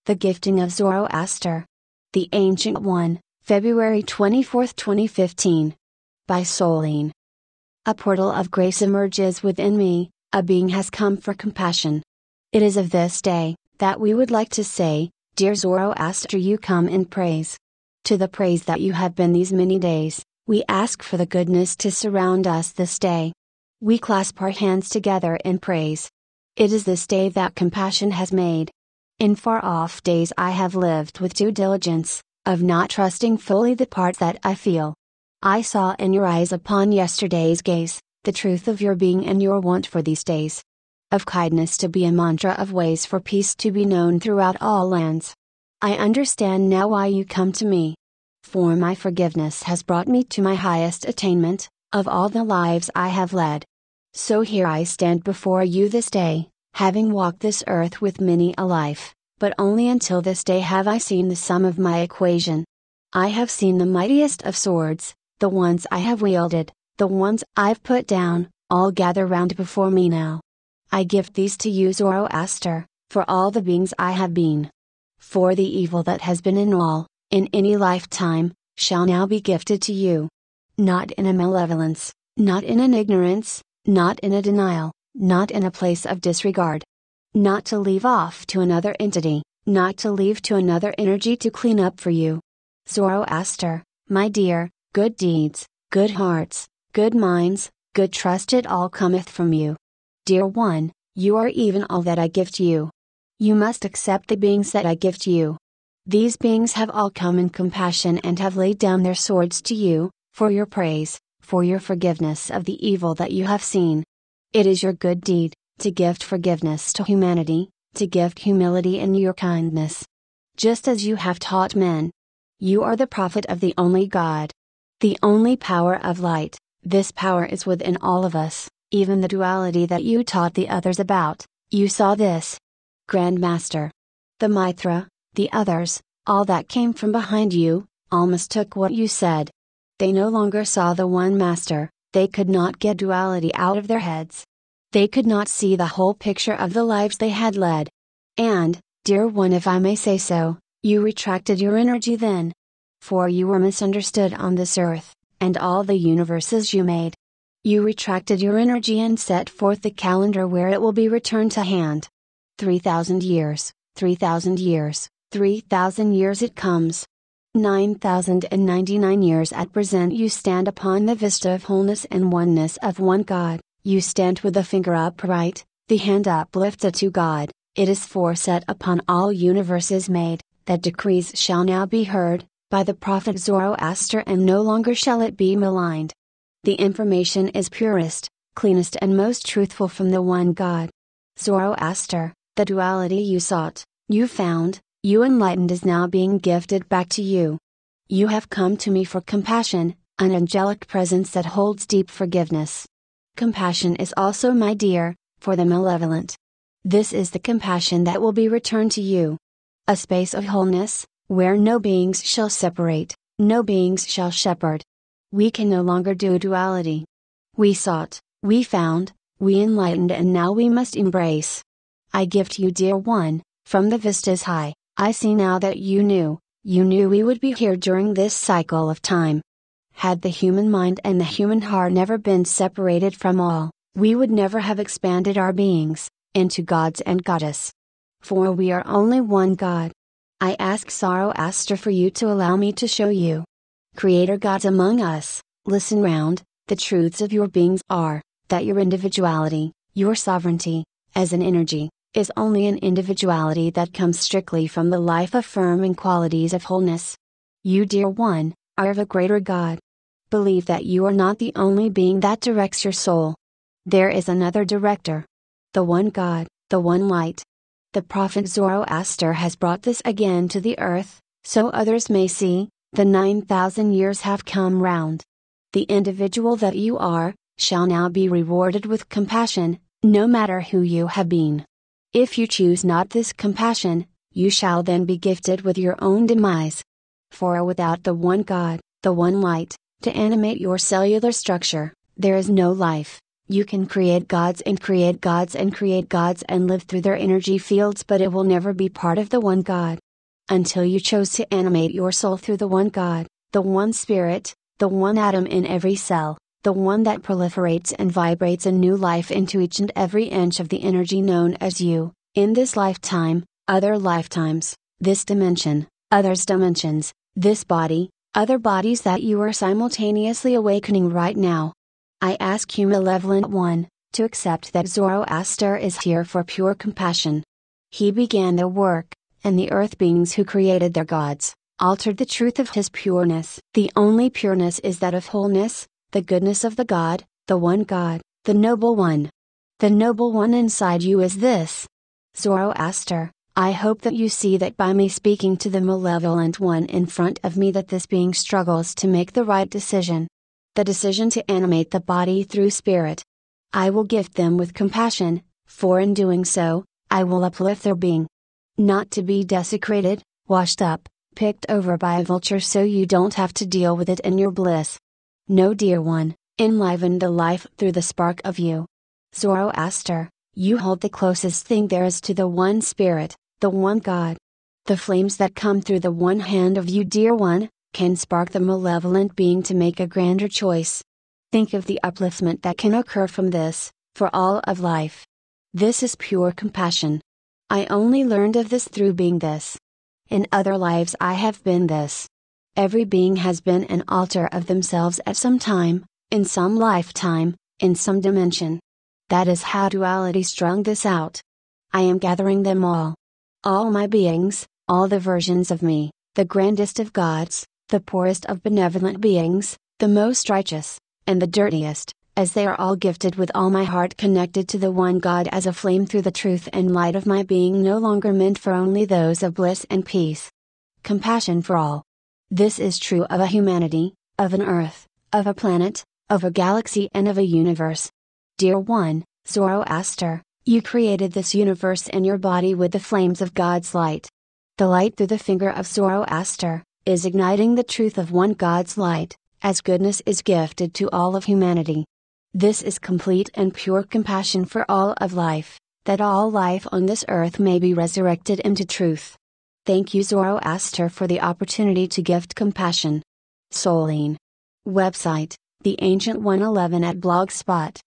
The Gifting of Zoroaster. The Ancient One, February 24, 2015. By Solene. A portal of grace emerges within me, a being has come for compassion. It is of this day that we would like to say, dear Zoroaster, you come in praise. To the praise that you have been these many days, we ask for the goodness to surround us this day. We clasp our hands together in praise. It is this day that compassion has made. In far-off days I have lived with due diligence, of not trusting fully the part that I feel. I saw in your eyes upon yesterday's gaze, the truth of your being and your want for these days. Of kindness to be a mantra, of ways for peace to be known throughout all lands. I understand now why you come to me. For my forgiveness has brought me to my highest attainment, of all the lives I have led. So here I stand before you this day, having walked this earth with many a life, but only until this day have I seen the sum of my equation. I have seen the mightiest of swords, the ones I have wielded, the ones I've put down, all gather round before me now. I gift these to you, Zoroaster, for all the beings I have been. For the evil that has been in all, in any lifetime, shall now be gifted to you. Not in a malevolence, not in an ignorance, not in a denial, not in a place of disregard. Not to leave off to another entity, not to leave to another energy to clean up for you. Zoroaster, my dear, good deeds, good hearts, good minds, good trust, it all cometh from you. Dear one, you are even all that I gift you. You must accept the beings that I gift you. These beings have all come in compassion and have laid down their swords to you, for your praise, for your forgiveness of the evil that you have seen. It is your good deed, to gift forgiveness to humanity, to gift humility in your kindness. Just as you have taught men. You are the prophet of the only God. The only power of light, this power is within all of us, even the duality that you taught the others about, you saw this. Grand Master. The Mithra, the others, all that came from behind you, all mistook what you said. They no longer saw the one Master. They could not get duality out of their heads. They could not see the whole picture of the lives they had led. And, dear one, if I may say so, you retracted your energy then. For you were misunderstood on this earth, and all the universes you made. You retracted your energy and set forth the calendar where it will be returned to hand. 3,000 years, 3,000 years, 3,000 years it comes. 9,099 years at present you stand upon the vista of wholeness and oneness of one God, you stand with the finger upright, the hand uplifted to God, it is foreset upon all universes made, that decrees shall now be heard, by the prophet Zoroaster, and no longer shall it be maligned. The information is purest, cleanest and most truthful from the one God. Zoroaster, the duality you sought, you found, you enlightened is now being gifted back to you. You have come to me for compassion, an angelic presence that holds deep forgiveness. Compassion is also, my dear, for the malevolent. This is the compassion that will be returned to you. A space of wholeness, where no beings shall separate, no beings shall shepherd. We can no longer do duality. We sought, we found, we enlightened, and now we must embrace. I gift you, dear one, from the vistas high. I see now that you knew we would be here during this cycle of time. Had the human mind and the human heart never been separated from all, we would never have expanded our beings, into gods and goddess. For we are only one God. I ask Zoroaster for you to allow me to show you. Creator gods among us, listen round, the truths of your beings are, that your individuality, your sovereignty, as an energy, is only an individuality that comes strictly from the life affirming qualities of wholeness. You, dear one, are of a greater God. Believe that you are not the only being that directs your soul. There is another director. The one God, the one light. The prophet Zoroaster has brought this again to the earth, so others may see, the 9,000 years have come round. The individual that you are, shall now be rewarded with compassion, no matter who you have been. If you choose not this compassion, you shall then be gifted with your own demise. For without the one God, the one light, to animate your cellular structure, there is no life, You can create gods and create gods and create gods and live through their energy fields, but it will never be part of the one God. Until you chose to animate your soul through the one God, the one spirit, the one atom in every cell, the one that proliferates and vibrates a new life into each and every inch of the energy known as you, in this lifetime, other lifetimes, this dimension, others dimensions, this body, other bodies that you are simultaneously awakening right now. I ask you, Malevolent One, to accept that Zoroaster is here for pure compassion. He began the work, and the earth beings who created their gods, altered the truth of his pureness. The only pureness is that of wholeness, the goodness of the God, the one God, the noble one. The noble one inside you is this. Zoroaster, I hope that you see that by me speaking to the Malevolent One in front of me that this being struggles to make the right decision. The decision to animate the body through spirit. I will gift them with compassion, for in doing so, I will uplift their being. Not to be desecrated, washed up, picked over by a vulture so you don't have to deal with it in your bliss. No, dear one, enliven the life through the spark of you. Zoroaster, you hold the closest thing there is to the one spirit, the one God. The flames that come through the one hand of you, dear one, can spark the malevolent being to make a grander choice. Think of the upliftment that can occur from this, for all of life. This is pure compassion. I only learned of this through being this. In other lives I have been this. Every being has been an altar of themselves at some time, in some lifetime, in some dimension. That is how duality strung this out. I am gathering them all. All my beings, all the versions of me, the grandest of gods, the poorest of benevolent beings, the most righteous, and the dirtiest, as they are all gifted with all my heart connected to the one God as a flame through the truth and light of my being, no longer meant for only those of bliss and peace. Compassion for all. This is true of a humanity, of an earth, of a planet, of a galaxy and of a universe. Dear one, Zoroaster, you created this universe in your body with the flames of God's light. The light through the finger of Zoroaster is igniting the truth of one God's light, as goodness is gifted to all of humanity. This is complete and pure compassion for all of life, that all life on this earth may be resurrected into truth. Thank you, Zoroaster, for the opportunity to gift compassion. Soulene. Website, The Ancient 111 at Blogspot.